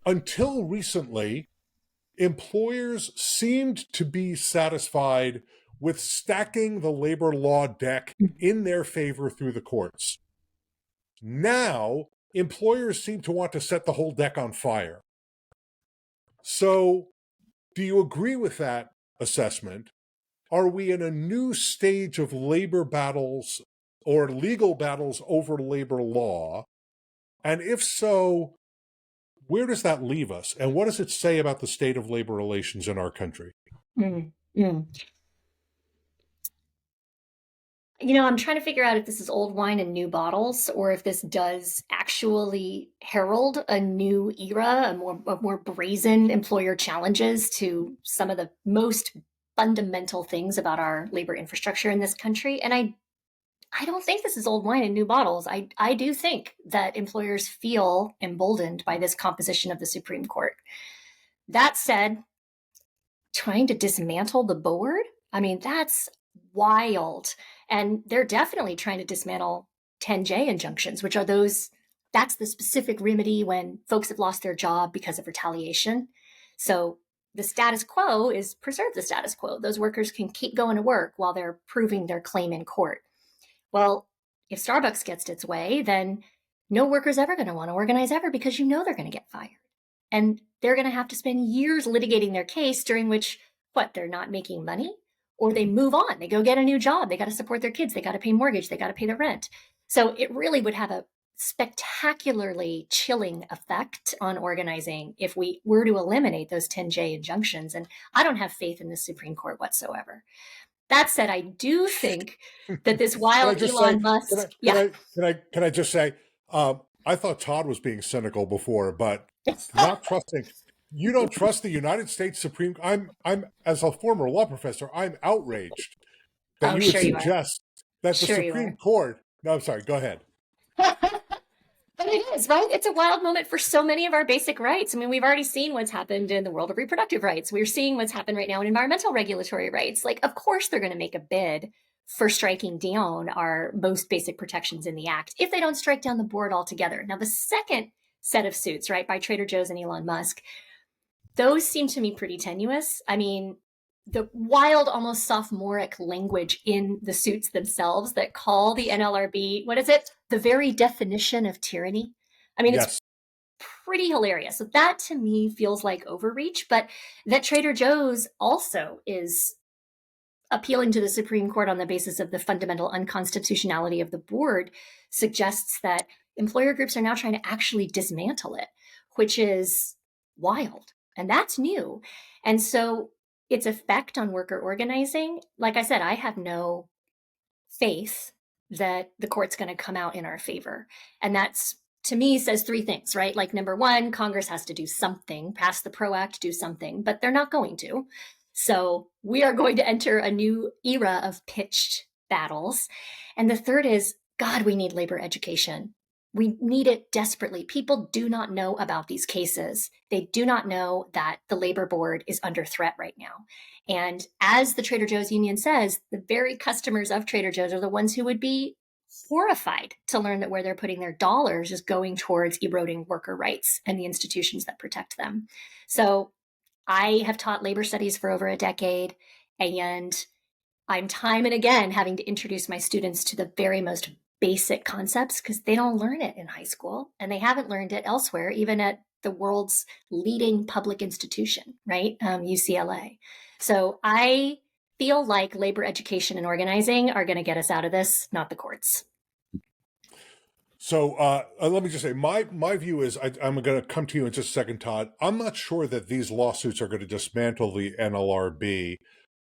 Until recently, employers seemed to be satisfied with stacking the labor law deck in their favor through the courts. Now, employers seem to want to set the whole deck on fire. So, do you agree with that assessment? Are we in a new stage of labor battles or legal battles over labor law? And if so, where does that leave us? And what does it say about the state of labor relations in our country? You know, I'm trying to figure out if this is old wine in new bottles, or if this does actually herald a new era, a more brazen employer challenges to some of the most fundamental things about our labor infrastructure in this country. And I don't think this is old wine in new bottles. I do think that employers feel emboldened by this composition of the Supreme Court. That said, trying to dismantle the board, I mean, that's wild. And they're definitely trying to dismantle 10J injunctions, which are that's the specific remedy when folks have lost their job because of retaliation. So the status quo is preserve the status quo. Those workers can keep going to work while they're proving their claim in court. Well, if Starbucks gets its way, then no worker's ever going to want to organize ever, because you know they're going to get fired. And they're going to have to spend years litigating their case, during which, they're not making money? Or they move on, they go get a new job, they got to support their kids, they got to pay mortgage, they got to pay the rent. So it really would have a spectacularly chilling effect on organizing if we were to eliminate those 10J injunctions. And I don't have faith in the Supreme Court whatsoever. That said, I do think that this wild Elon Musk... Can I just say, I thought Todd was being cynical before, but not trusting... You don't trust the United States Supreme... I'm as a former law professor, I'm outraged that you would suggest that the Supreme Court... No, I'm sorry, go ahead. But it is, right? It's a wild moment for so many of our basic rights. I mean, we've already seen what's happened in the world of reproductive rights. We're seeing what's happened right now in environmental regulatory rights. Like, of course, they're going to make a bid for striking down our most basic protections in the Act if they don't strike down the board altogether. Now, the second set of suits, right, by Trader Joe's and Elon Musk, those seem to me pretty tenuous. I mean, the wild, almost sophomoric language in the suits themselves that call the NLRB, what is it? The very definition of tyranny. I mean, It's pretty hilarious. So that to me feels like overreach, but that Trader Joe's also is appealing to the Supreme Court on the basis of the fundamental unconstitutionality of the board suggests that employer groups are now trying to actually dismantle it, which is wild. And that's new. And so its effect on worker organizing, like I said, I have no faith that the court's going to come out in our favor. And that's, to me, says three things, right? Like, number one, Congress has to do something, pass the PRO Act, do something, but they're not going to. So we are going to enter a new era of pitched battles. And the third is, God, we need labor education. We need it desperately. People do not know about these cases. They do not know that the labor board is under threat right now. And as the Trader Joe's union says, the very customers of Trader Joe's are the ones who would be horrified to learn that where they're putting their dollars is going towards eroding worker rights and the institutions that protect them. So I have taught labor studies for over a decade, and I'm time and again having to introduce my students to the very most basic concepts because they don't learn it in high school, and they haven't learned it elsewhere, even at the world's leading public institution, right? UCLA. So I feel like labor education and organizing are going to get us out of this, not the courts. So let me just say, my view is, I'm going to come to you in just a second, Todd. I'm not sure that these lawsuits are going to dismantle the NLRB.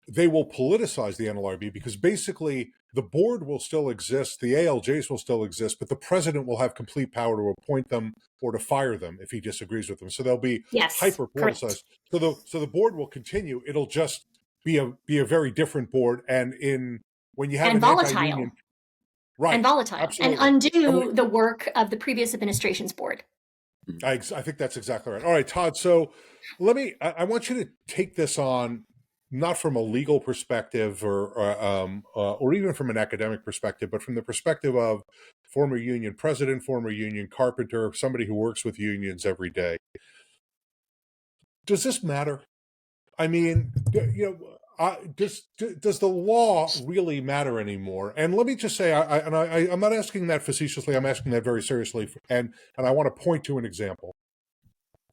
They will politicize the NLRB because basically the board will still exist, the ALJs will still exist, but the president will have complete power to appoint them or to fire them if he disagrees with them. So they'll be hyper politicized. So the board will continue. It'll just be a very different board, and when you have and an volatile. anti-union, right, and volatile, absolutely. and undo the work of the previous administration's board. I think that's exactly right. All right, Todd. So I want you to take this on, not from a legal perspective or even from an academic perspective, but from the perspective of former union president, former union carpenter, somebody who works with unions every day. Does this matter? I mean, does the law really matter anymore? And let me just say, I'm not asking that facetiously. I'm asking that very seriously, and I want to point to an example.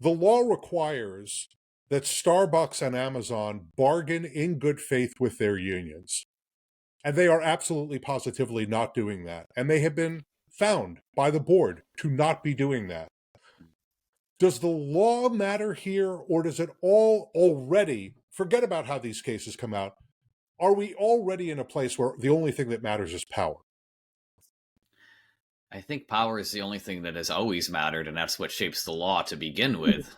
The law requires that Starbucks and Amazon bargain in good faith with their unions, and they are absolutely positively not doing that. And they have been found by the board to not be doing that. Does the law matter here, or does it all already, forget about how these cases come out, are we already in a place where the only thing that matters is power? I think power is the only thing that has always mattered, and that's what shapes the law to begin with.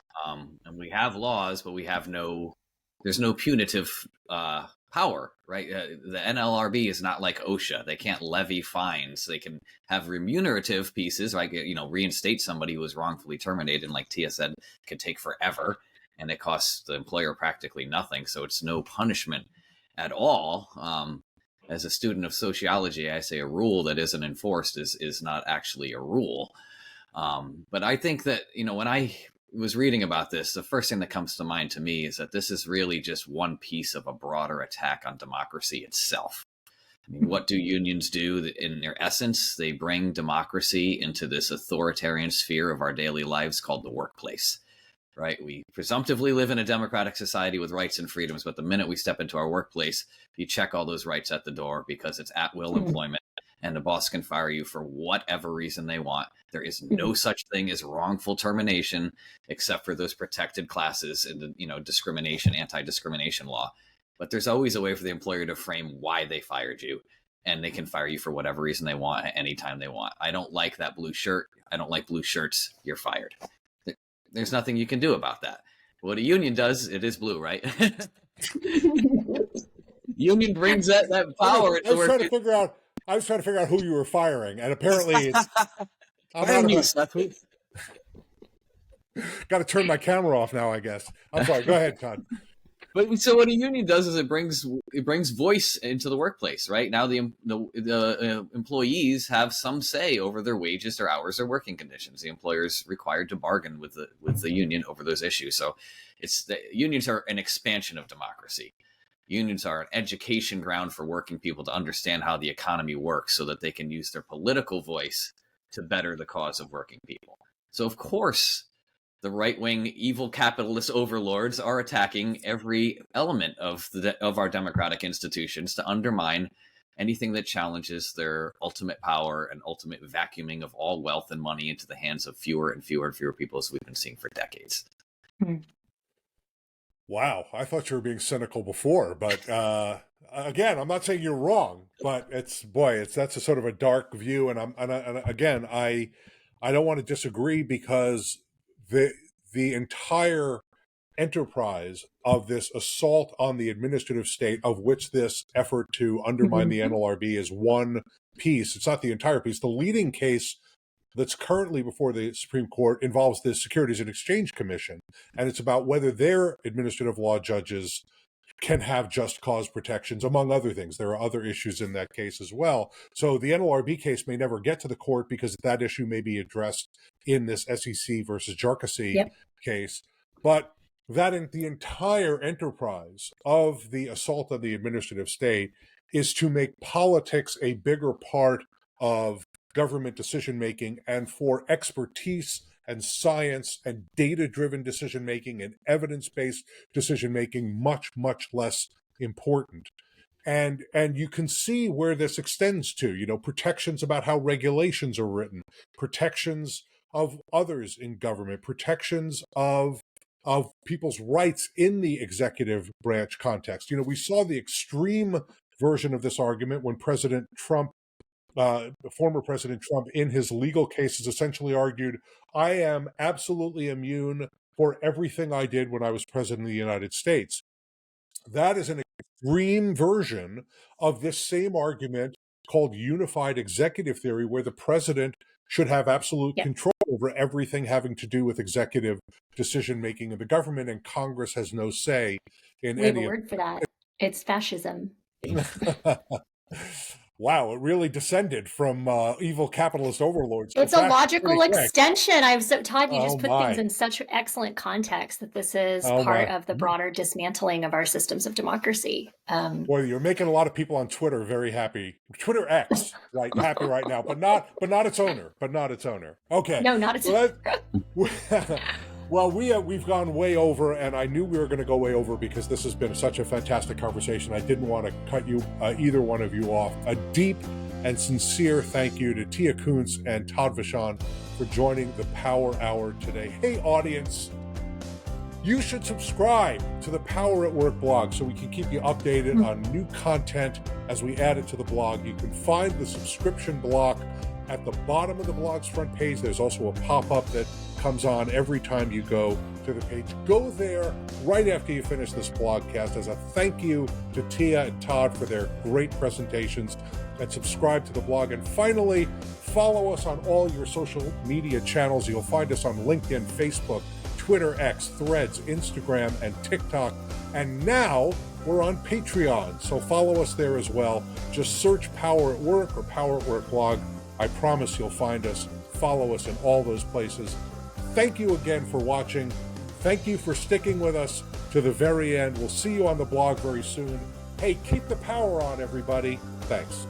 And we have laws, but there's no punitive power, right? The NLRB is not like OSHA. They can't levy fines. They can have remunerative pieces, like, reinstate somebody who was wrongfully terminated. And like Tia said, it could take forever, and it costs the employer practically nothing. So it's no punishment at all. As a student of sociology, I say a rule that isn't enforced is not actually a rule. But I think that, when I was reading about this, the first thing that comes to mind to me is that this is really just one piece of a broader attack on democracy itself. I mean, what do unions do? In their essence, they bring democracy into this authoritarian sphere of our daily lives called the workplace, right? We presumptively live in a democratic society with rights and freedoms, but the minute we step into our workplace, you check all those rights at the door because it's at-will employment, and the boss can fire you for whatever reason they want. There is no such thing as wrongful termination, except for those protected classes in the discrimination, anti-discrimination law. But there's always a way for the employer to frame why they fired you, and they can fire you for whatever reason they want at any time they want. I don't like that blue shirt. I don't like blue shirts. You're fired. There's nothing you can do about that. What a union does, it is blue, right? Union brings that power. I was trying to figure out who you were firing, and apparently it's. Got to turn my camera off now, I guess. I'm sorry. Go ahead, Todd. But so what a union does is it brings voice into the workplace, right? Now the employees have some say over their wages, their hours, their working conditions. The employer is required to bargain with the union over those issues. So unions are an expansion of democracy. Unions are an education ground for working people to understand how the economy works so that they can use their political voice to better the cause of working people. So of course, the right-wing evil capitalist overlords are attacking every element of our democratic institutions to undermine anything that challenges their ultimate power and ultimate vacuuming of all wealth and money into the hands of fewer and fewer and fewer people, as we've been seeing for decades. Wow, I thought you were being cynical before, but again, I'm not saying you're wrong, but that's a sort of a dark view, and again, I don't want to disagree because the entire enterprise of this assault on the administrative state, of which this effort to undermine the NLRB is one piece. It's not the entire piece. The leading case that's currently before the Supreme Court involves the Securities and Exchange Commission, and it's about whether their administrative law judges can have just cause protections, among other things. There are other issues in that case as well. So the NLRB case may never get to the court because that issue may be addressed in this SEC versus Jarkissi case. But that the entire enterprise of the assault on the administrative state is to make politics a bigger part of government decision-making and for expertise and science and data-driven decision-making and evidence-based decision-making much, much less important. And you can see where this extends to, protections about how regulations are written, protections of others in government, protections of people's rights in the executive branch context. We saw the extreme version of this argument when President Trump, former President Trump, in his legal cases essentially argued, I am absolutely immune for everything I did when I was president of the United States. That is an extreme version of this same argument called unified executive theory, where the president should have absolute control over everything having to do with executive decision-making in the government, and Congress has no say in We have any a word for that. It's fascism. Wow, it really descended from evil capitalist overlords. It's a logical extension. Todd, you just put things in such excellent context that this is part of the broader dismantling of our systems of democracy. Boy, you're making a lot of people on Twitter very happy. Twitter X, right? Happy right now, but not its owner. Okay. No, not its owner. Well, we've gone way over, and I knew we were going to go way over because this has been such a fantastic conversation. I didn't want to cut you, either one of you, off. A deep and sincere thank you to Tia Koonse and Todd Vachon for joining the Power Hour today. Hey, audience, you should subscribe to the Power at Work blog so we can keep you updated on new content as we add it to the blog. You can find the subscription block at the bottom of the blog's front page. There's also a pop-up that comes on every time you go to the page. Go there right after you finish this blogcast as a thank you to Tia and Todd for their great presentations, and subscribe to the blog. And finally, follow us on all your social media channels. You'll find us on LinkedIn, Facebook, Twitter, X, Threads, Instagram, and TikTok. And now we're on Patreon, so follow us there as well. Just search Power at Work or Power at Work blog. I promise you'll find us. Follow us in all those places. Thank you again for watching. Thank you for sticking with us to the very end. We'll see you on the blog very soon. Hey, keep the power on, everybody. Thanks.